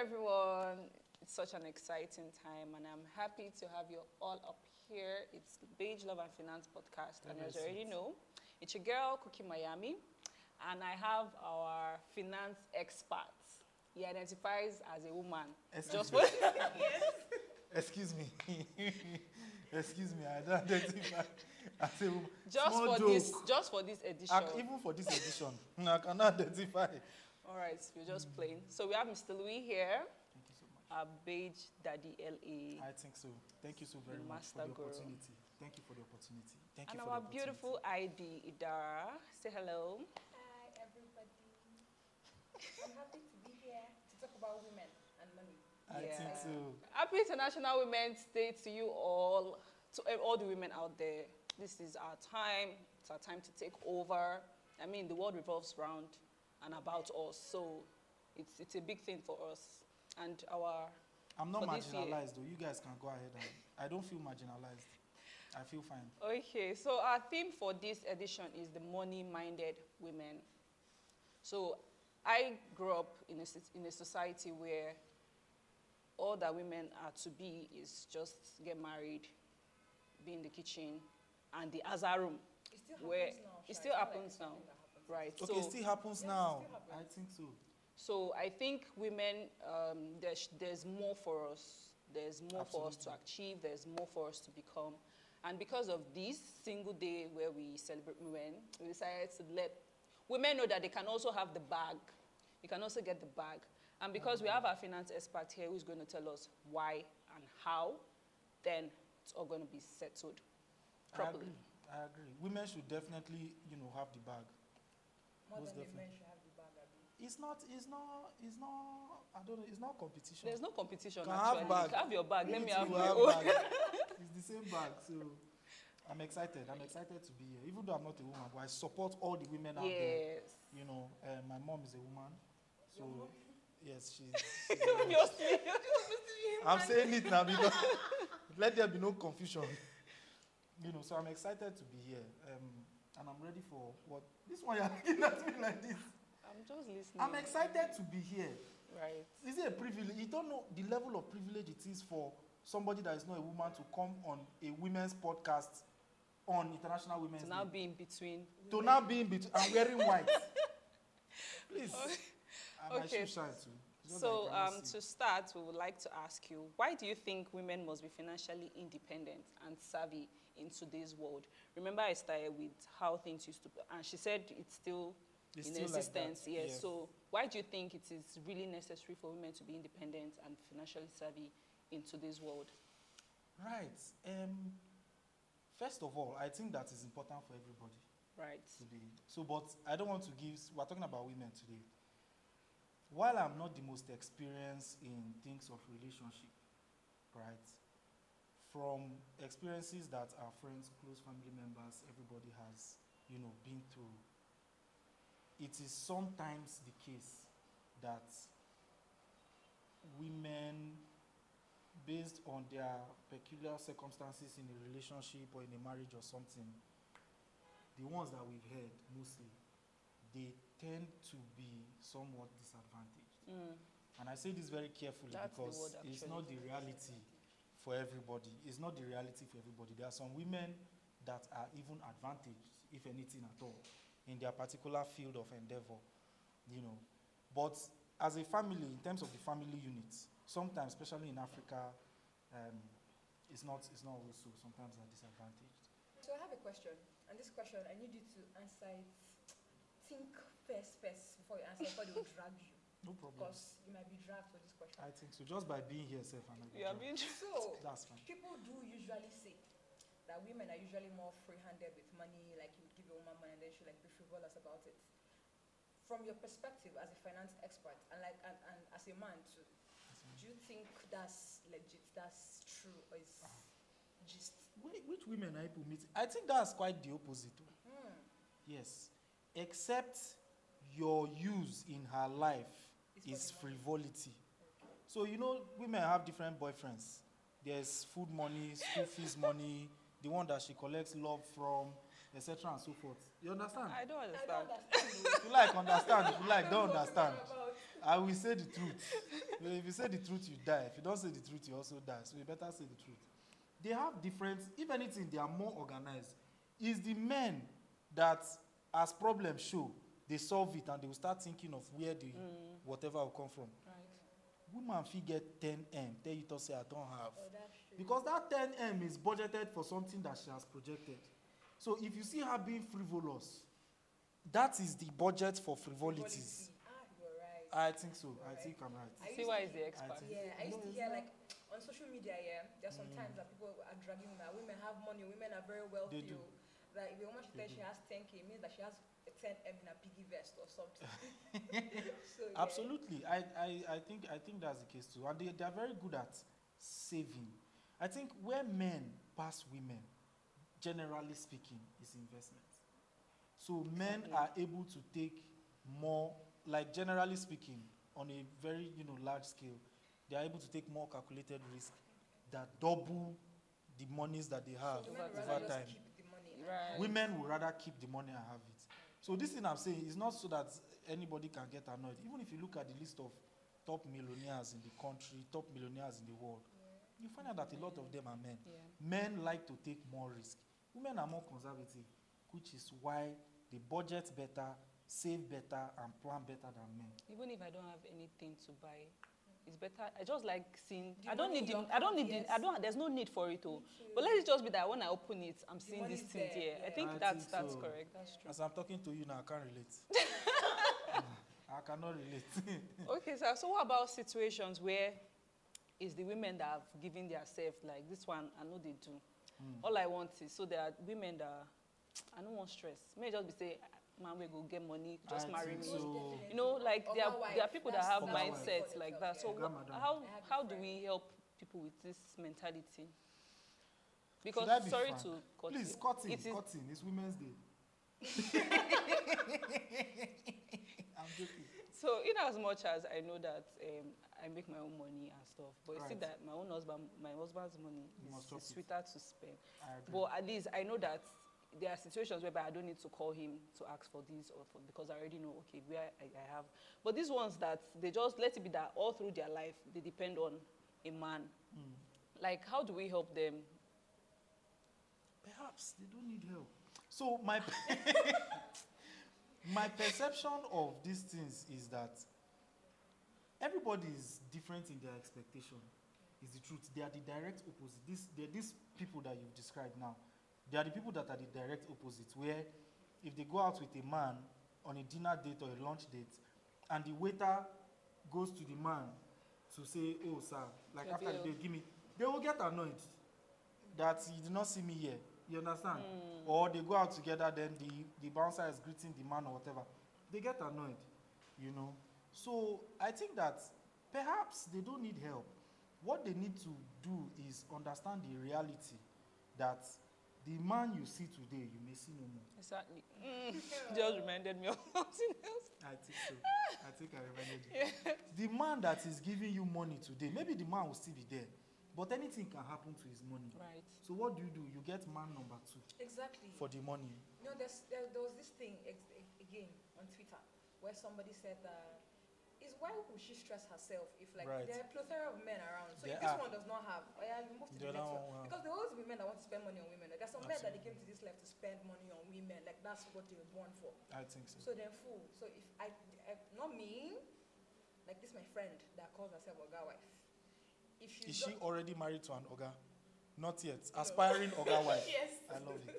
everyone. It's such an exciting time, and I'm happy to have you all up here. It's the Beige Love and Finance podcast, and as you already know, it's your girl, Cookie Miami, and I have our finance expert. He identifies as a woman. Excuse me. Excuse me. Excuse me. I don't identify as a woman. Just for this edition. Even for this edition, I cannot identify. All right, we're just playing. So we have Mr. Louis here. Thank you so much. Our Beige Daddy LA. I think so. Thank you so very The much for master the girl. opportunity. Thank you for the opportunity. Thank And you for our the opportunity. beautiful ID, Idara. Say hello. Hi, everybody. I'm happy to be here to talk about women and money. I Yeah. think so. Happy International Women's Day to you all, to all the women out there. This is our time. It's our time to take over. I mean, the world revolves around and about us, so it's a big thing for us. And I'm not for this year. marginalized though. You guys can go ahead. I don't feel marginalized. I feel fine. Okay, so our theme for this edition is the money-minded women. So I grew up in a society where all that women are to be is just get married, be in the kitchen, and the Azar room. It still happens Where now. it Sha. still It's not happens like now, something that happens. right? Okay, it still happens Yes, it now. still happens. I think so. So I think women, there's more for us. There's more for us to Absolutely. achieve. There's more for us to become. And because of this single day where we celebrate women, we decided to let women know that they can also have the bag. You can also get the bag. And because we have our finance expert here who's going to tell us why and how, then it's all going to be settled properly. I agree. Women should definitely, have the bag. More Most than the definitely. men should have the bag, Abi. It's not, I don't know, it's not competition. There's no competition, Can have actually. bag. Have your bag. Let You me too have will my have own. bag. It's the same bag, so I'm excited. I'm excited to be here. Even though I'm not a woman, but I support all the women out there. Yes. My mom is a woman, so yes, she's Obviously. I'm saying it now because let there be no confusion. So I'm excited to be here, and I'm ready for what this one you're looking at me like this. I'm just listening. I'm excited to be here. Right. Is it a privilege? You don't know the level of privilege it is for somebody that is not a woman to come on a women's podcast on International Women's To Day. now be in between. To now be in between and wearing white. Please. And my Okay. shoe shine too. It's not So like I cannot see. to start, we would like to ask you, why do you think women must be financially independent and savvy in today's world? Remember I started with how things used to be, and she said it's still It's in still like existence. that, Yes. yeah. So why do you think it is really necessary for women to be independent and financially savvy in today's world? Right. First of all, I think that is important for everybody Right. to be. So, but I don't want to give. We're talking about women today. While I'm not the most experienced in things of relationship, right? From experiences that our friends, close family members, everybody has, been through, it is sometimes the case that women, based on their peculiar circumstances in a relationship or in a marriage or something, the ones that we've heard mostly, they tend to be somewhat disadvantaged. And I say this very carefully That's the because word, it's actually. not the reality for everybody. It's not the reality for everybody. There are some women that are even advantaged, if anything at all, in their particular field of endeavor, But as a family, in terms of the family units, sometimes, especially in Africa, it's not always so. Sometimes they're disadvantaged. So I have a question, and this question, I need you to answer it. Think first before you answer, before they will drag you. No problem. Because you might be dragged for this question. I think so. Just by being here, self, I'm You are being So, That's fine. people do usually say that women are usually more free-handed with money, like you would give a woman money and then she'll be frivolous about it. From your perspective as a finance expert and as a man too, do you think that's legit, that's true, or is just Which women are people meeting? I think that's quite the opposite. Yes. Except your use in her life It's is for the money. frivolity. So, women have different boyfriends. There's food money, school fees money, the one that she collects love from, etc. and so forth. You understand? I don't I understand. don't understand. If you like, understand. If you like, don't understand. I will say the truth. If you say the truth, you die. If you don't say the truth, you also die. So you better say the truth. They have different, if anything, they are more organized. It's the men that, as problems show, they solve it and they will start thinking of where the whatever will come from. Right. Woman fit get 10M, tell you to say I don't have. Oh, that's true. Because that 10M is budgeted for something that she has projected. So if you see her being frivolous, that is the budget for frivolities. You're right. I think so. I think I'm right. I See used why to- is the expert. Yeah, I used to hear like on social media, there's sometimes that people are dragging women. Women have money, women are very wealthy. They do. That if a woman should They tell she do. has 10K, it means that she has a 10M in a piggy vest or something. So, yeah. Absolutely. I think that's the case too. And they are very good at saving. I think where men pass women, generally speaking, is investment. So men are able to take more, like generally speaking, on a very large scale, they are able to take more calculated risk that double the monies that they have Women would over rather time. just keep the money. Right. Women would rather keep the money and have it. So this thing I'm saying is not so that anybody can get annoyed. Even if you look at the list of top millionaires in the country, top millionaires in the world, you find out that a lot of them are men. Yeah. Men like to take more risk. Women are more conservative, which is why they budget better, save better, and plan better than men. Even if I don't have anything to buy, it's better. I just like seeing. The I don't money need. in The, your I don't account, need. yes. I don't. There's no need for it. Oh. too. But let it just be that when I open it, I'm seeing money this is thing there, here. I yeah. think I that's think so. correct. That's true. As I'm talking to you now, I can't relate. I cannot relate. Okay, sir. So what about situations where it's the women that have given themselves like this one? I know they do. All I want is so there are women that I don't want stress. May just be say, man, we go get money, just I marry think me. so. You know, like there Oga are wife, people that that's- have that's what mindsets for like themselves, that. So yeah. Grandmadam. how I have a how do friend. we help people with this mentality? Should Because I be sorry frank? to cut Please, you. cut in, It is- cut in. It's Women's Day. I'm joking. So in as much as I know that I make my own money and stuff, but you see Right. that my husband's money You must is chop it. sweeter to spend. I agree. But at least I know that there are situations whereby I don't need to call him to ask for this or for, because I already know, okay, where I have. But these ones that they just let it be that all through their life, they depend on a man. Like, how do we help them? Perhaps they don't need help. So my my perception of these things is that everybody is different in their expectation. Is the truth. They are the direct opposite. These people that you've described now, they are the people that are the direct opposite. Where if they go out with a man on a dinner date or a lunch date, and the waiter goes to the man to say, "Oh, sir, like Your after the bill." date, give me," they will get annoyed that you did not see me here. You understand? Or they go out together, then the bouncer is greeting the man or whatever. They get annoyed, So I think that perhaps they don't need help. What they need to do is understand the reality that the man you see today, you may see no more. Exactly. Just reminded me of something else. I think so. I think I reminded you. The man that is giving you money today, maybe the man will still be there, but anything can happen to his money. Right. So what do? You get man number 2 Exactly. for the money. There was this thing again on Twitter where somebody said is why would she stress herself if like Right. there are a plethora of men around? So There if this are. one does not have, oh yeah, you move to The the next other one. one, wow. Because there will always be men that want to spend money on women. Like, there's some men that they Absolutely. came to this life to spend money on women. Like that's what they were born for. I think so. So they're full. So if I not me, like this my friend that calls herself Oga wife. If Is she's she already married to an Oga? Not yet. Aspiring Oga wife. Yes. I love it.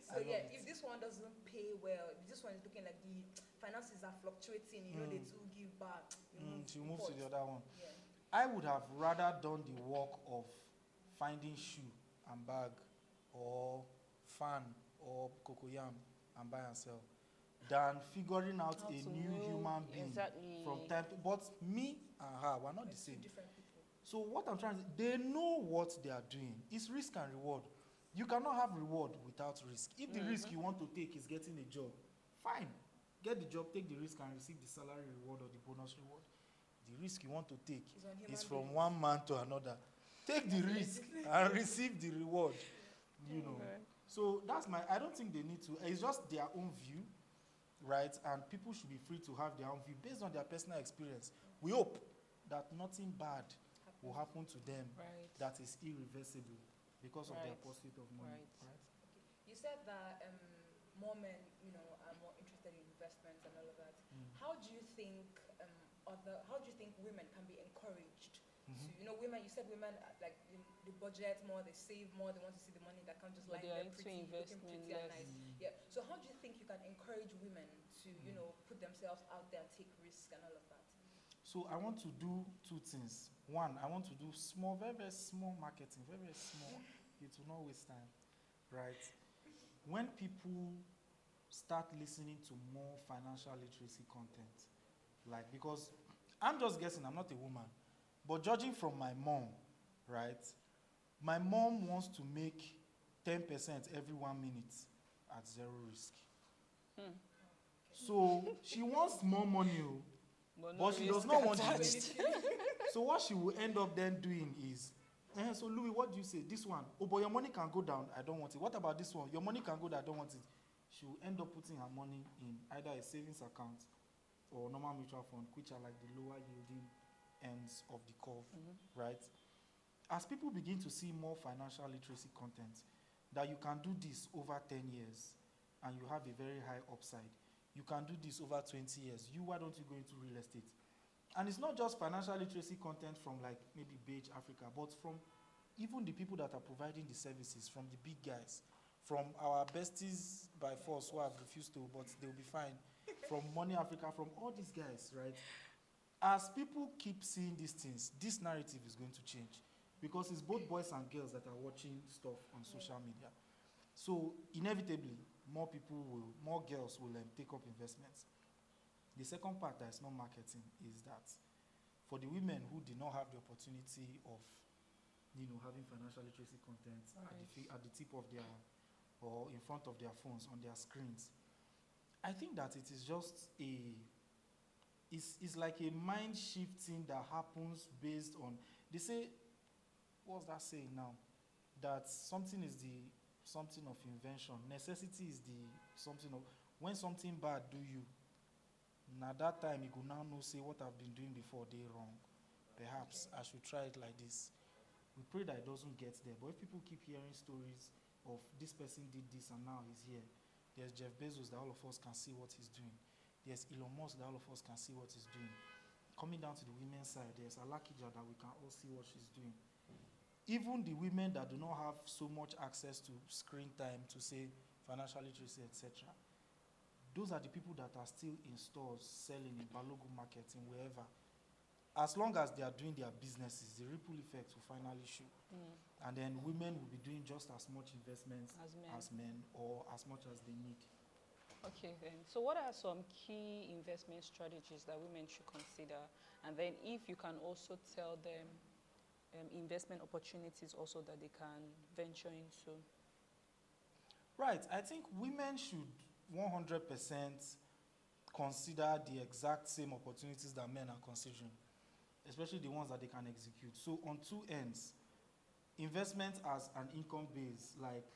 So I love yeah, it. if this one doesn't pay well, if this one is looking like the finances are fluctuating, they do give back. She moves to the other one. Yeah. I would have rather done the work of finding shoe and bag or fan or cocoyam and buy and sell than figuring out How a to new move, human being exactly. from time to, but me and her were not We're the two same. different people. So what I'm trying to say, they know what they are doing. It's risk and reward. You cannot have reward without risk. If the risk you want to take is getting a job, fine. Get the job, take the risk and receive the salary reward or the bonus reward. The risk you want to take It's on human is from beings. one man to another. Take the risk and receive the reward. Okay. So that's I don't think they need to. It's just their own view. right? And people should be free to have their own view based on their personal experience. We hope that nothing bad will happen to them Right. that is irreversible because of their Right. pursuit of money. Right. Right? You said that more men, are more interested in investments and all of that. How do you think how do you think women can be encouraged to, women, you said women like the budget more, they save more, they want to see the money that comes just But lying they are there into pretty, looking investment pretty and less. nice. Yeah. So how do you think you can encourage women to, put themselves out there, take risks and all of that? So I want to do two things. One, I want to do small, very, very small marketing, very, very small. It will not waste time, right? When people start listening to more financial literacy content, like, because I'm just guessing, I'm not a woman, but judging from my mom, right? My mom wants to make 10% every 1 minute at zero risk. So she wants more money, but she does not want the risk. So what she will end up then doing is, so Louis, what do you say? This one, oh, but your money can go down, I don't want it. What about this one? Your money can go down, I don't want it. She will end up putting her money in either a savings account or normal mutual fund, which are like the lower yielding ends of the curve, right? As people begin to see more financial literacy content, that you can do this over 10 years and you have a very high upside. You can do this over 20 years. Why don't you go into real estate? And it's not just financial literacy content from like maybe Beige Africa, but from even the people that are providing the services, from the big guys, from our besties by force who have refused to, but they'll be fine, from Money Africa, from all these guys, right? As people keep seeing these things, this narrative is going to change because it's both boys and girls that are watching stuff on social media. So inevitably, more girls will take up investments. The second part that is not marketing is that for the women who did not have the opportunity of, having financial literacy content at the tip of their, or in front of their phones, on their screens, I think that it is just it's like a mind shifting that happens based on, they say, what's that saying now? That something is the something of invention. Necessity is the something of, when something bad do you, now that time you could now know, say what I've been doing before, they wrong. Perhaps I should try it like this. We pray that it doesn't get there. But if people keep hearing stories of this person did this and now he's here, there's Jeff Bezos that all of us can see what he's doing. There's Elon Musk that all of us can see what he's doing. Coming down to the women's side, there's Alakija that we can all see what she's doing. Even the women that do not have so much access to screen time, to say financial literacy, etc., those are the people that are still in stores, selling in Balogun market, in wherever. As long as they are doing their businesses, the ripple effect will finally show. And then women will be doing just as much investments as men, or as much as they need. Okay, then. So what are some key investment strategies that women should consider? And then if you can also tell them investment opportunities also that they can venture into. Right. I think women should 100% consider the exact same opportunities that men are considering, especially the ones that they can execute. So on two ends, investment as an income base, like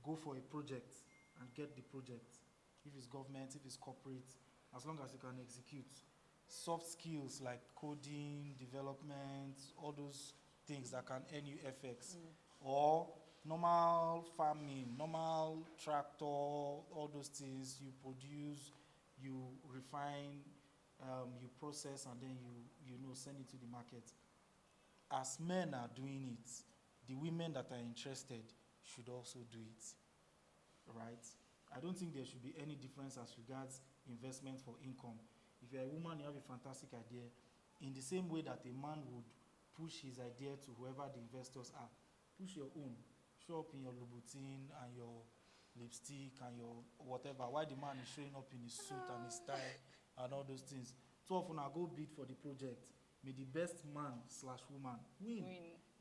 go for a project and get the project. If it's government, if it's corporate, as long as you can execute. Soft skills like coding, development, all those things that can earn you FX. Or normal farming, normal tractor, all those things you produce, you refine, you process, and then you send it to the market. As men are doing it, the women that are interested should also do it, right? I don't think there should be any difference as regards investment for income. If you're a woman, you have a fantastic idea. In the same way that a man would push his idea to whoever the investors are, push your own. Show up in your Louboutin and your lipstick and your whatever. While the man is showing up in his suit and his tie and all those things. Two of I go bid for the project. May the best man/woman win.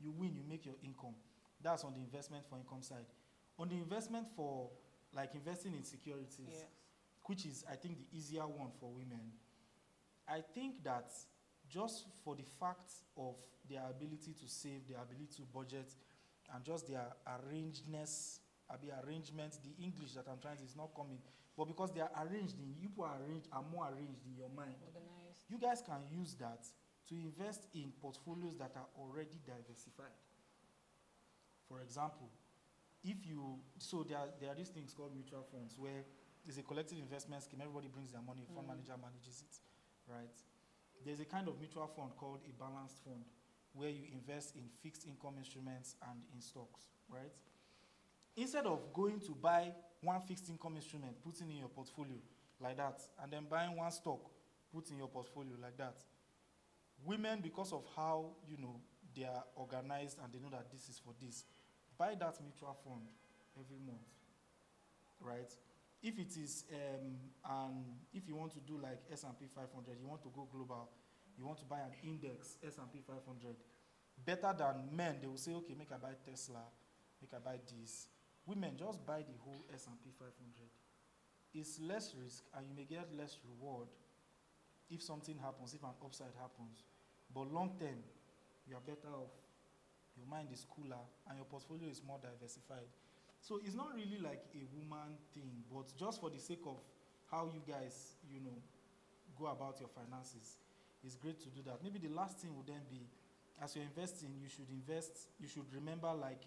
You win, you make your income. That's on the investment for income side. On the investment for, like investing in securities, which is, I think, the easier one for women, I think that just for the fact of their ability to save, their ability to budget, and just their arrangedness arrangement, the English that I'm trying to is not coming. But because they are arranged in, you people are more arranged in your mind. Organized. You guys can use that to invest in portfolios that are already diversified. For example, there are these things called mutual funds where there's a collective investment scheme, everybody brings their money, fund manager manages it, right? There's a kind of mutual fund called a balanced fund where you invest in fixed income instruments and in stocks, right? Instead of going to buy one fixed income instrument, putting in your portfolio like that, and then buying one stock, put in your portfolio like that, women, because of how, they are organized and they know that this is for this, buy that mutual fund every month, right? If it is, if you want to do like S&P 500, you want to go global, you want to buy an index, S&P 500, better than men, they will say, okay, make I buy Tesla, make I buy this. Women, just buy the whole S&P 500. It's less risk and you may get less reward if something happens, if an upside happens. But long term, you are better off. Your mind is cooler and your portfolio is more diversified. So it's not really like a woman thing, but just for the sake of how you guys, go about your finances, it's great to do that. Maybe the last thing would then be, as you're investing, you should remember like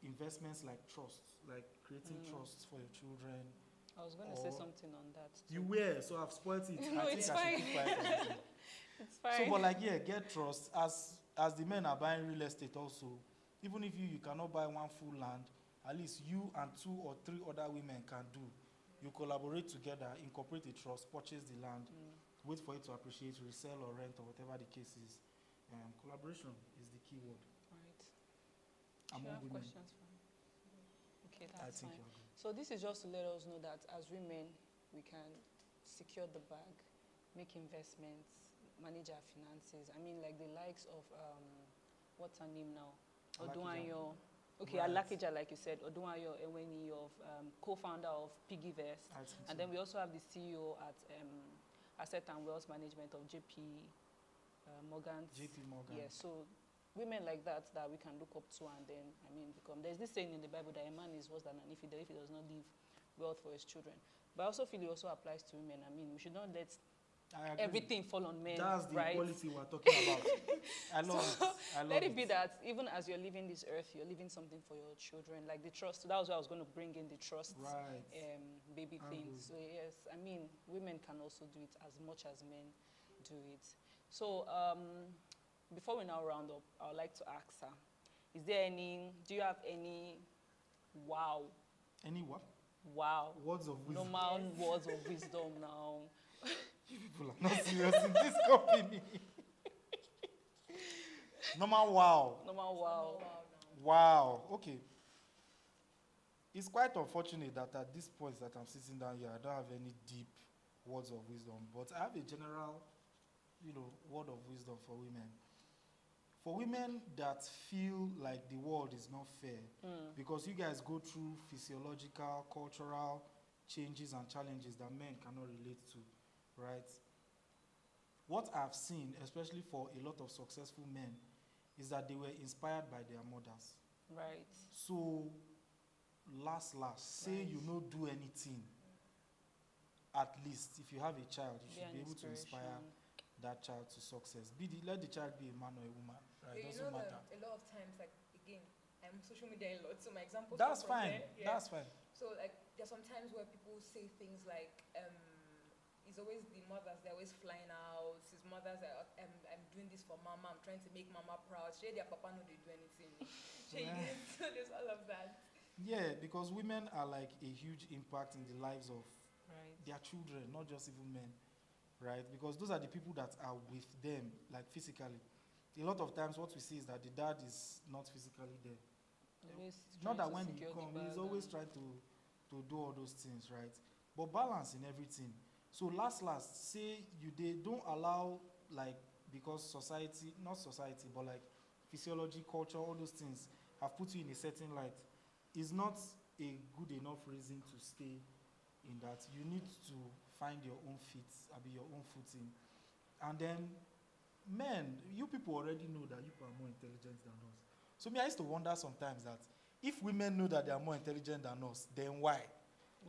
investments like trusts, like creating trusts for your children. I was going to say something on that. You were, so I've spoiled it. No, I it's think I fine. should keep quiet on it. It's fine. So, but like, get trust. As the men are buying real estate also, even if you cannot buy one full land, at least you and 2 or 3 other women can do. You collaborate together, incorporate a trust, purchase the land, wait for it to appreciate, resell or rent or whatever the case is. Collaboration is the key word. Right. Do Among you have women. questions for me? Okay, I that's think fine. you're good. So this is just to let us know that as women, we can secure the bag, make investments, manage our finances. I mean, like the likes of, what's her name now? Odunayo. Okay, Right. Alakija, like you said, Odunayo Eweni, of co-founder of Piggyverse. I think And so. then we also have the CEO at Asset and Wealth Management of JP Morgan. JP Morgan. Yeah, so women like that we can look up to, and then, I mean, there's this saying in the Bible that a man is worse than an infidel if he does not leave wealth for his children. But I also feel it also applies to women. I mean, we should not let I agree. everything fall on men, That's the right? equality we're talking about. I love it. I love Let it be that even as you're leaving this earth, you're leaving something for your children, like the trust. So that was why I was going to bring in the trust Right. baby thing. Angle. So yes, I mean, women can also do it as much as men do it. So before we now round up, I would like to ask her, do you have any Any what? Words of wisdom. normal words of wisdom now? You people are not serious in this company. Normal wow. Normal Oh, wow. wow, no. Wow. Okay. It's quite unfortunate that at this point that I'm sitting down here, I don't have any deep words of wisdom, but I have a general, word of wisdom for women. For women that feel like the world is not fair, because you guys go through physiological, cultural changes and challenges that men cannot relate to, right? What I've seen, especially for a lot of successful men, is that they were inspired by their mothers. Right. So, last, say Right. you no do anything. At least, if you have a child, you should an be able to inspire inspiration. that child to success. Let the child be a man or a woman. Right? You Doesn't know matter. that a lot of times, like, again, I'm social media a lot, so my examples That's come from fine. there, yeah. That's fine. So, like, there's some times where people say things like, it's always the mothers, they're always flying out. His mothers are, I'm doing this for mama, I'm trying to make mama proud. Shey their papa no they do anything. Shey you get? So there's all of that. Yeah, because women are like a huge impact in the lives of Right. their children, not just even men, right? Because those are the people that are with them, like physically. A lot of times what we see is that the dad is not physically there. Always Not trying that to when he secure the comes, he's bag always and- trying to do all those things, right? But balance in everything. So last, say they don't allow, like, because society, not society, but like physiology, culture, all those things have put you in a certain light, is not a good enough reason to stay in that. You need to find your own feet, your own footing. And then, men, you people already know that you people are more intelligent than us. So me, I used to wonder sometimes that if women know that they are more intelligent than us, then why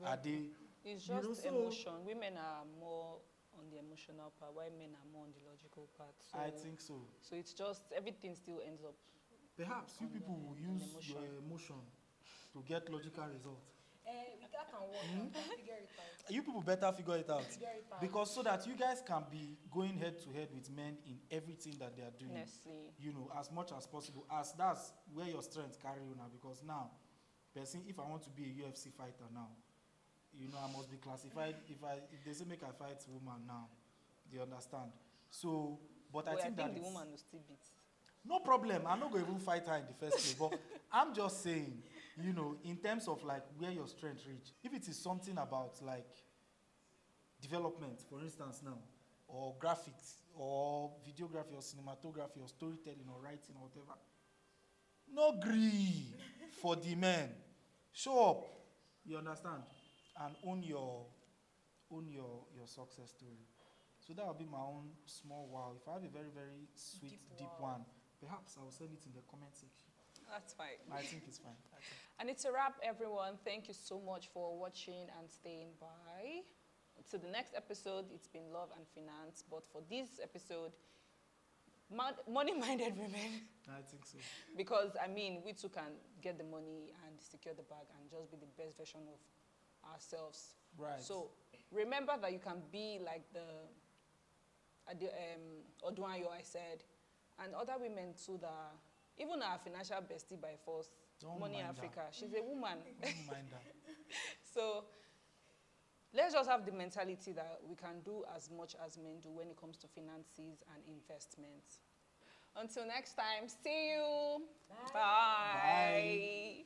are they? It's You know, just so- emotion. Women are more on the emotional part, while men are more on the logical part. So, I think so. so it's just everything still ends up. Perhaps you On people the- will on the use your emotion. emotion to get logical results. That can work. We can figure it out. You people better figure it out. Figure it out. Because so that you guys can be going head to head with men in everything that they are doing. Honestly. You know, as much as possible. As that's where your strength carry you now. Because now, person, if I want to be a UFC fighter now, you know, I must be classified. If they say make I fight woman now, you understand? So, but Well, I think that the it's- woman will still beat. no problem. I'm not going to even fight her in the first place. But I'm just saying, you know, in terms of like where your strength reach. If it is something about like development, for instance now, or graphics, or videography, or cinematography, or storytelling, or writing, or whatever, no gree for the men. Show up. You understand? And own your success story. So that will be my own small wow. If I have a very, very sweet, Deep deep wow. one, perhaps I will send it in the comment section. That's fine. I think it's fine. And it's a wrap, everyone. Thank you so much for watching and staying by. To the next episode, it's been Love and Finance. But for this episode, money-minded women. I think so. Because, I mean, we too can get the money and secure the bag and just be the best version of ourselves. Right. So remember that you can be like the Odunayo I said, and other women too that, even our financial bestie by force, Don't Money mind her. Africa, she's a woman. Don't mind that. So let's just have the mentality that we can do as much as men do when it comes to finances and investments. Until next time, see you. Bye.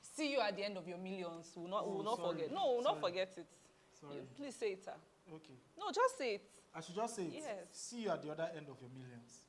See you at the end of your millions. We will not sorry. forget. No, we will not Sorry. forget it. Sorry. Please say it, sir. Okay. No, just say it. I should just say it. Yes. See you at the other end of your millions.